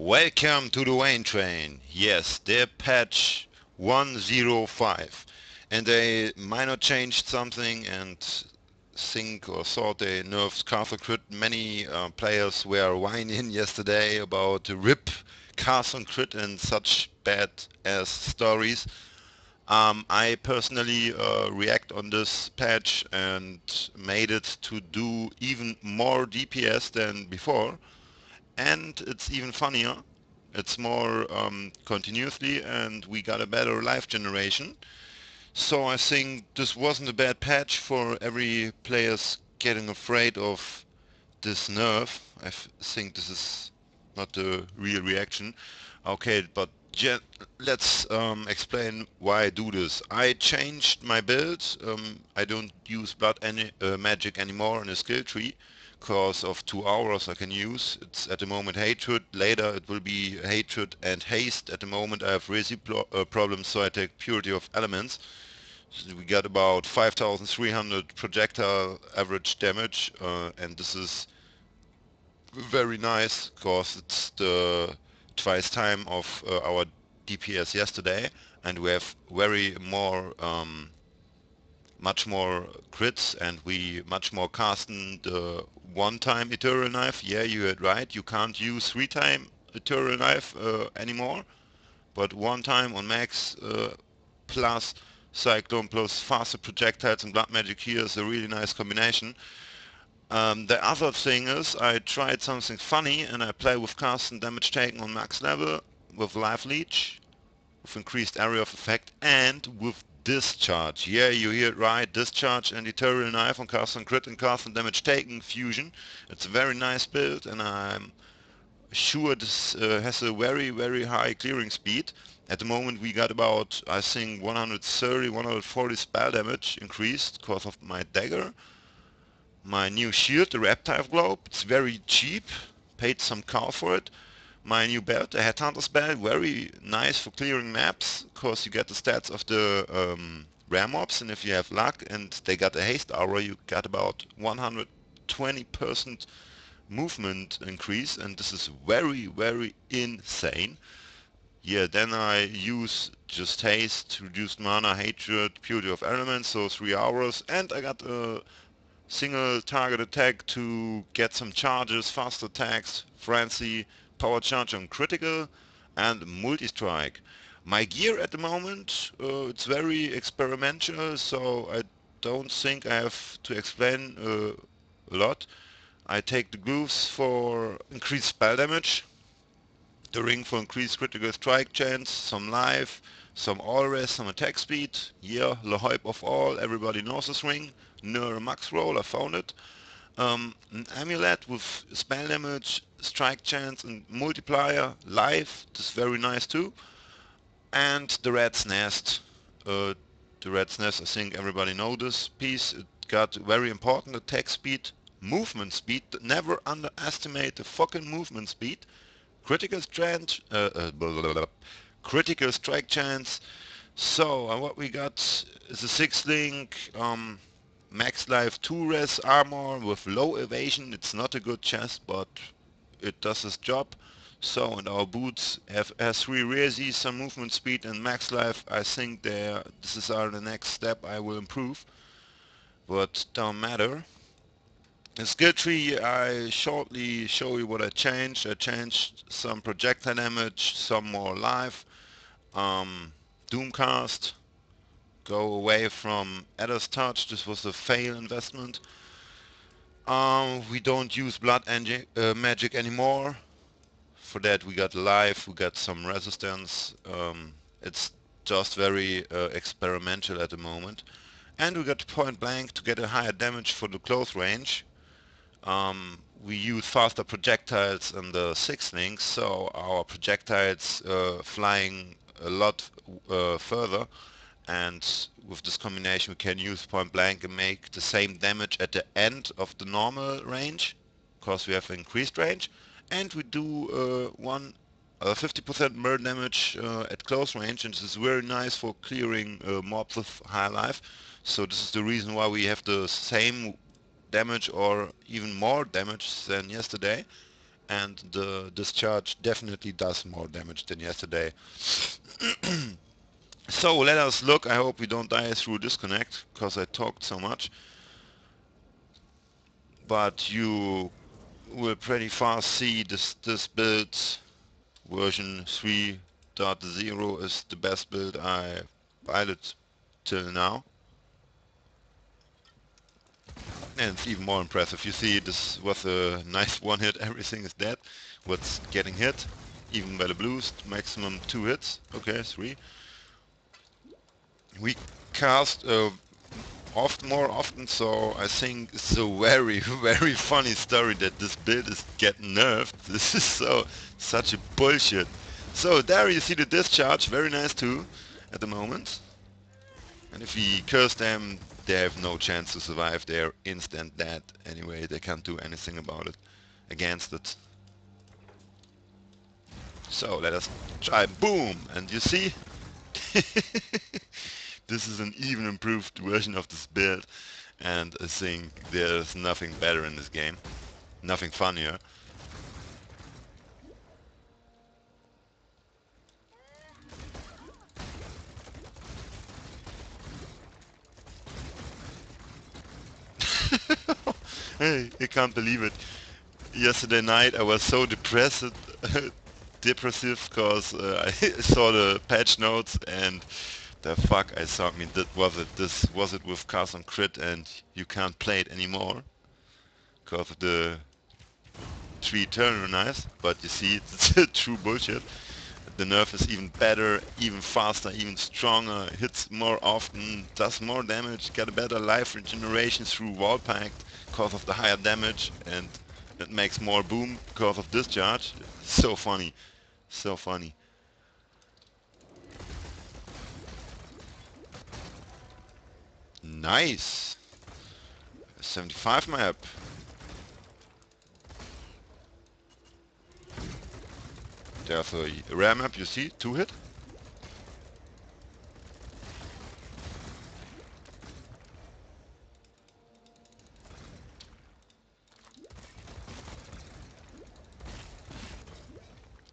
Welcome to the WayneTrain. Yes, their patch 105. And they might have changed something and think or thought they nerfed Castle Crit. Many players were whining yesterday about RIP Castle Crit and such bad ass stories. I personally react on this patch and made it to do even more DPS than before, and it's even funnier. It's more continuously, and we got a better life generation. So I think this wasn't a bad patch for every players getting afraid of this nerf. Think this is not the real reaction. Okay, but let's explain why I do this. I changed my build. I don't use magic anymore in a skill tree because of 2 hours I can use. It's at the moment hatred. Later it will be hatred and haste. At the moment I have problems, so I take purity of elements. So we got about 5,300 projectile average damage, and this is very nice because it's the twice time of our DPS yesterday, and we have much more crits, and we much more casting the one-time Ethereal Knife. Yeah, you heard right. You can't use three-time Ethereal Knife anymore, but one time on max plus Cyclone plus faster projectiles and blood magic here is a really nice combination. The other thing is I tried something funny and I play with cast and damage taken on max level with life leech, with increased area of effect, and with discharge. Yeah, you hear it right, discharge and Ethereal Knife on cast and crit and cast and damage taken fusion. It's a very nice build, and I'm sure this has a very high clearing speed. At the moment we got about, I think, 130, 140 spell damage increased because of my dagger. My new shield, the Reptile Globe, it's very cheap. Paid some cow for it. My new belt, the Headhunter's belt, very nice for clearing maps, because you get the stats of the rare mobs, and if you have luck and they got a haste aura, you got about 120% movement increase, and this is very insane. Yeah, then I use just haste, reduced mana, hatred, purity of elements, so 3 hours, and I got a single target attack to get some charges, fast attacks, frenzy, power charge on critical, and multi-strike. My gear at the moment, it's very experimental, so I don't think I have to explain a lot. I take the grooves for increased spell damage, the ring for increased critical strike chance, some life, some all rest, some attack speed. Yeah, the hype of all, everybody knows this ring. Neuro max roll, I found it. An amulet with spell damage, strike chance and multiplier, life, this is very nice too. And the rat's nest. Uh, the rat's nest, I think everybody knows this piece. It got very important attack speed, movement speed. Never underestimate the fucking movement speed. Critical strength, blah, blah, blah, critical strike chance. So what we got is a 6 link, max life 2 res armor with low evasion. It's not a good chest, but it does its job. So, and our boots has 3 reses, some movement speed and max life. I think this is the next step I will improve, but don't matter. The skill tree, I shortly show you what I changed. I changed some projectile damage, some more life, Doomcast, go away from Adder's Touch. This was a fail investment. We don't use magic anymore. For that we got life, we got some resistance. It's just very experimental at the moment. And we got point blank to get a higher damage for the close range. We use faster projectiles in the 6 links, so our projectiles flying a lot further, and with this combination we can use point blank and make the same damage at the end of the normal range, because we have increased range, and we do 50% more damage at close range, and this is very nice for clearing mobs with high life. So this is the reason why we have the same damage or even more damage than yesterday. and the discharge definitely does more damage than yesterday. So let us look. I hope we don't die through disconnect, because I talked so much. But you will pretty fast see this build version 3.0 is the best build I piloted till now. And it's even more impressive. You see, this was a nice one hit. Everything is dead. What's getting hit? Even by the blues, maximum 2 hits. Okay, 3. We cast more often, so I think it's a very, very funny story that this build is getting nerfed. This is such a bullshit. So there you see the discharge, very nice too, at the moment. And if we curse them, they have no chance to survive. They're instant dead anyway. They can't do anything about it, against it. So let us try. Boom! And you see, this is an even improved version of this build. And I think there's nothing better in this game. Nothing funnier. Hey, I can't believe it. Yesterday night I was so depressed, depressive, because I saw the patch notes and the fuck I saw. I mean, this was it with cast on crit, and you can't play it anymore because of the 3 turn knives. But you see, it's true bullshit. The nerf is even better, even faster, even stronger, hits more often, does more damage, get a better life regeneration through wall pact because of the higher damage, and it makes more boom because of discharge. So funny. So funny. Nice. 75 map. There's a rare map, you see, 2 hit.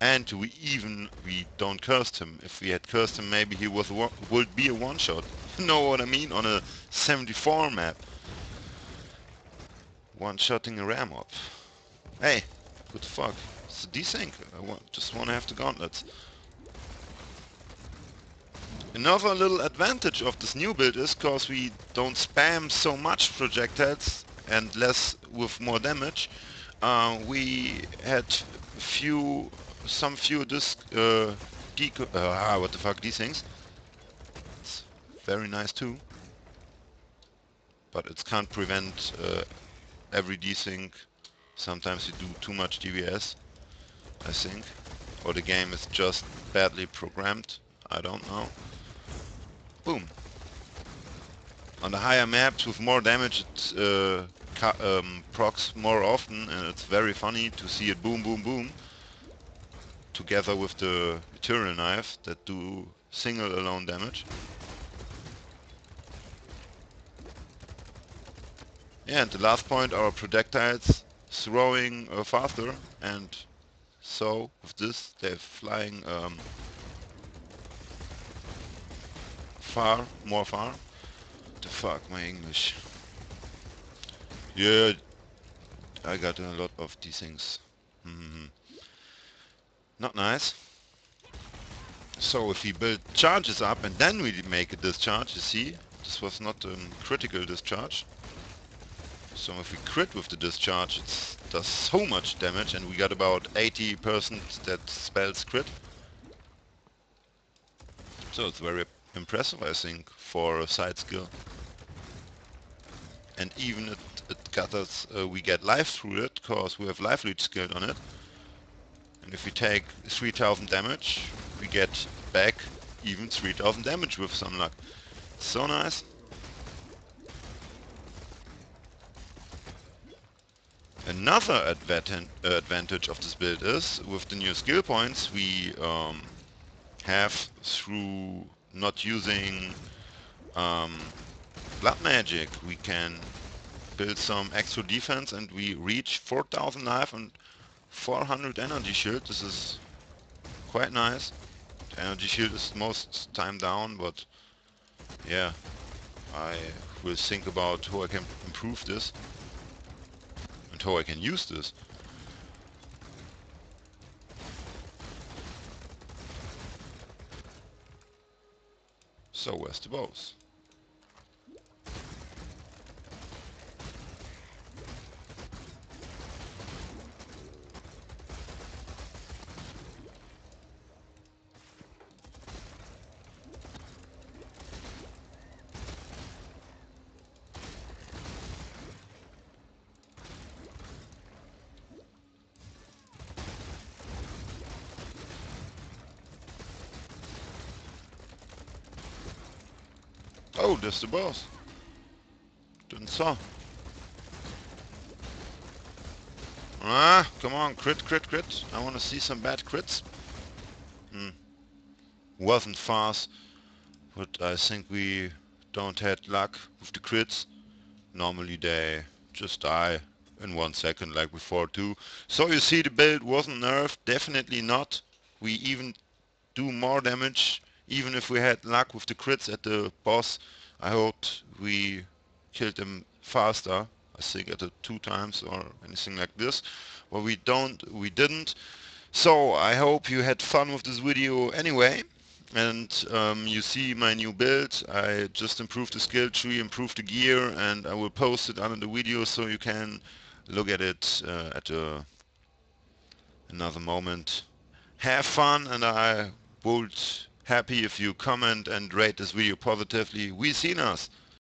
And we don't curse him. If we had cursed him, maybe he would be a one shot. You know what I mean? On a 74 map. One shotting a ram up. Hey, what the fuck? It's a desync. Just wanna have the gauntlets. Another little advantage of this new build is because we don't spam so much projectiles and less with more damage. We had some few what the fuck, these things. It's very nice too, but it can't prevent every desync. Sometimes you do too much DVS, I think, or the game is just badly programmed. I don't know. Boom. On the higher maps with more damage, it procs more often, and it's very funny to see it boom, boom, boom, together with the Ethereal knife that do single alone damage. Yeah, and the last point, our projectiles throwing faster, and so with this they're flying more far. The fuck, my English. Yeah, I got a lot of these things. Not nice. So if we build charges up and then we make a discharge, you see, this was not a critical discharge. So if we crit with the discharge, it does so much damage, and we got about 80% that spells crit. So it's very impressive, I think, for a side skill. And even it got us, we get life through it, because we have life leech skilled on it. And if we take 3000 damage, we get back even 3000 damage with some luck. So nice. Another advantage of this build is, with the new skill points we have through not using blood magic, we can build some extra defense, and we reach 4000 life and 400 energy shield. This is quite nice. The energy shield is most time down, but yeah, I will think about how I can improve this and how I can use this. So where's the bows? Oh, there's the boss. Didn't saw. Ah, come on, crit, crit, crit. I want to see some bad crits. Wasn't fast, but I think we don't had luck with the crits. Normally they just die in 1 second like before too. So you see the build wasn't nerfed, definitely not. We even do more damage even if we had luck with the crits at the boss. I hoped we killed him faster. I think at the 2 times or anything like this. But we didn't. So I hope you had fun with this video anyway. And you see my new build. I just improved the skill tree, improved the gear, and I will post it under the video so you can look at it another moment. Have fun, and I would happy if you comment and rate this video positively. We seen us.